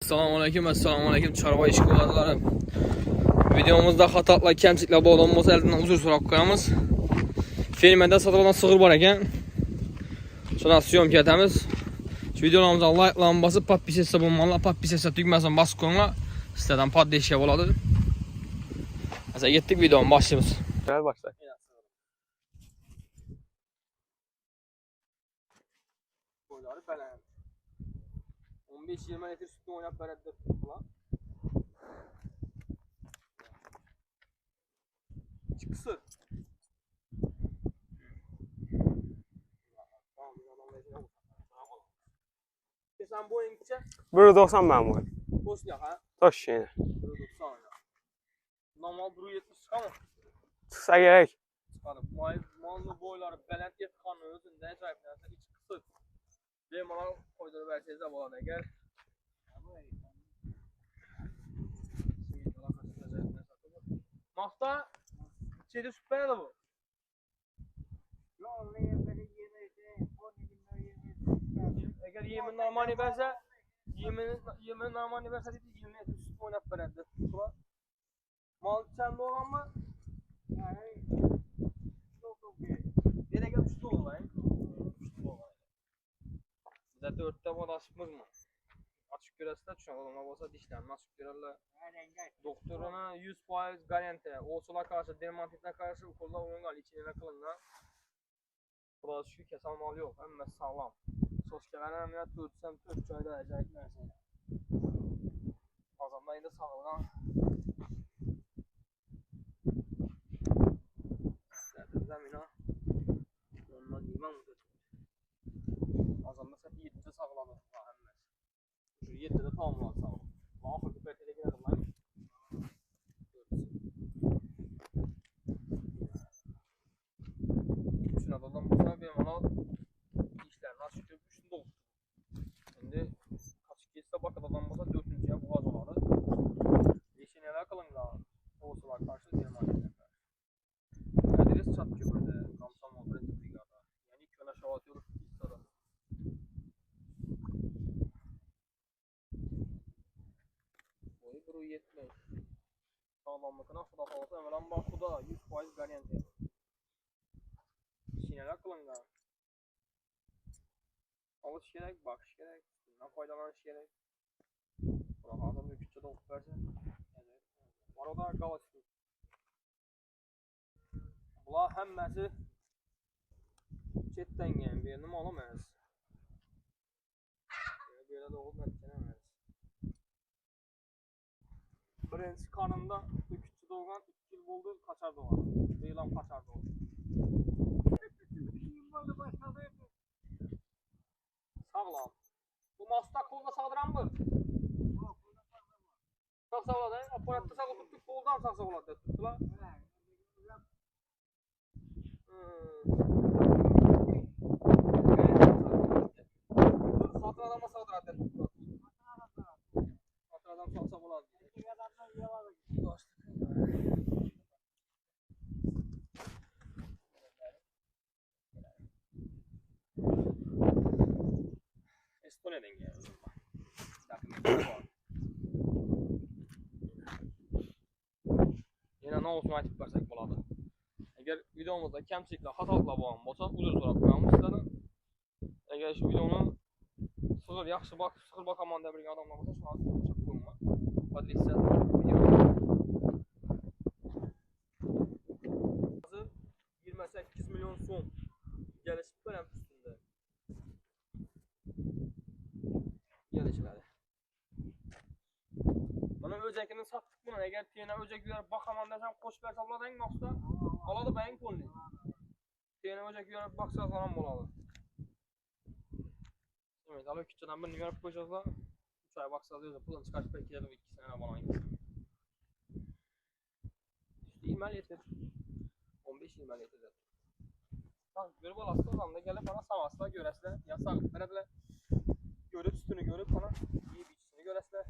Assalamualaikum Çarva işgüzarlarım. Videomuzda xatatla, kəmçiklə bağlanma olsa əldindən uzun soraq qoyamız. Filmədə satılan sığır var ekan. Sonra syomka etəmiz. Şu videolarımıza like-lan basıb, podpisəsə bulmanlar, podpisəsə düyməsini basıb qoyunlar. Sizlərdən poddeşkə oladı. Mesela getdik videonun başlayımız. Gel başla. 15-20 litre sütünü oynayıp verebilir tuttular. Kısır. Sen bu oyun gidecek. 1.90 ben bu. Boş ya ha. Taş yine. 1.90 ya. Normal 1.70 çıkar mı? Çıksa gerek. Çıkarım. Mallı boyları, belent yet kanı özünde acayip nerede iç kısır. Benim ona koyduğunu verseniz de bu arada gel. Mafta şeyde süper de bu. Eğer yemin normali verse yemin normali verse dedi 20 litre süt oynayıp verebilir. Mal sende olan mı? Nereye gel süt olayım. Bize 4'te bu açıkmız mı? Açık görəsdə düşən adamlar olsa dişlərini açıq görərlər. Doktoruna 100% garanti. Olsula karşı, dermatitinə karşı ukulda oyun qalı içinə qılınlar. Burası şükür kəsən mal yox, əmmə sağlam. Soskələrin əməliyyat gördüsəm 4 ayda əcəyib nərsələ. Azamda indi sağlıqdan. Zəminə. Ondan yeməm o götürür. Azamda səhət 7-də sağladı. 7'de tamamlar sağ ol. Ahır bir betele girelim lan. Üçün adamdan bu sefer benim ona işlerini açık görüp üçünü doldu. Şimdi kaçık geçse bak adam basa 4'üncüye bu azaları. Yeşil neler kalın da olsalar karşı benim annemden. Neredeyse çat köprüde kamsam o birinci brigada. Yani ilk öne şav atıyoruz ilk sıra. Boyu yetmez. Sağlamlıkına suda falası hemen bak bu da 100% garanti. Sineler kılınga. Alış gerek, bakış gerek, bundan faydalanış gerek. Buna adam bir küçük olup verse. Evet. Var o da galaksi. Bula hemmesi chatten gelin birini mi alamayız? Böyle de olup etkilemeyiz. Birinci kanında 3 doğan 2 yıl oldu kaçar doğan. Beylam kaçar doğan. Sağlam. Bu masta kolda sağdıran mı? Sağ sağladı. Aparatta sağ tuttuk koldan sağ sağladı. Tuttular. Satın adama sağdıran. Satın adam sağ sağladı. Estonya'dan geldim. Yine ne olsun açıp versek buladı. Eğer videomuzda kemçikle hatalıkla boğan olsa uzun sorak koyalım sizlerden. Eğer şu videonu sığır yaxşı bak, sığır bakaman da bir adamla olsa şu an çok koyma. Hadi ise video. 28 milyon son gelişip dönem üstünde. Gelişleri. Bana öcekini sattık bunu. Eğer tiyene öcekler bakaman desem koş ver sabladan yoksa aladı beyin kolunu. Tiyene öcekler baksa falan buladı. Evet, alı küçüğden birini görüp koyacağız da 3 ay baksa diyoruz da pulun çıkartıp belki dedim 2 sene bana aynısı. İşte 20 litre. 15-20 litre de. Tamam, görüp alasın oradan da gelip bana savasla göresle ya sağlık verebilir. Görüp üstünü görüp bana iyi bir içini göresle.